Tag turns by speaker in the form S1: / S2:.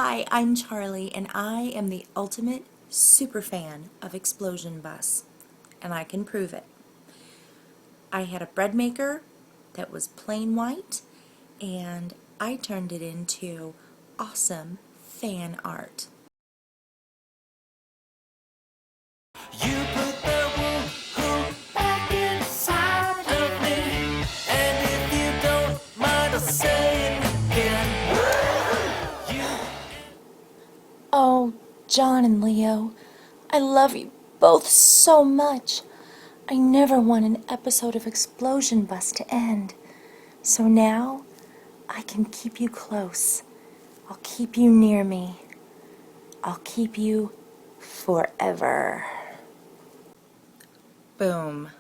S1: Hi, I'm Charlie, and I am the ultimate super fan of Explosion Bus, and I can prove it. I had a bread maker that was plain white, and I turned it into awesome fan art.
S2: You put the woo-hoo back inside of me, and if you don't mind saying again, you.
S1: Oh, John and Leo, I love you both so much. I never want an episode of Explosion Bus to end. So now I can keep you close. I'll keep you near me. I'll keep you forever. Boom.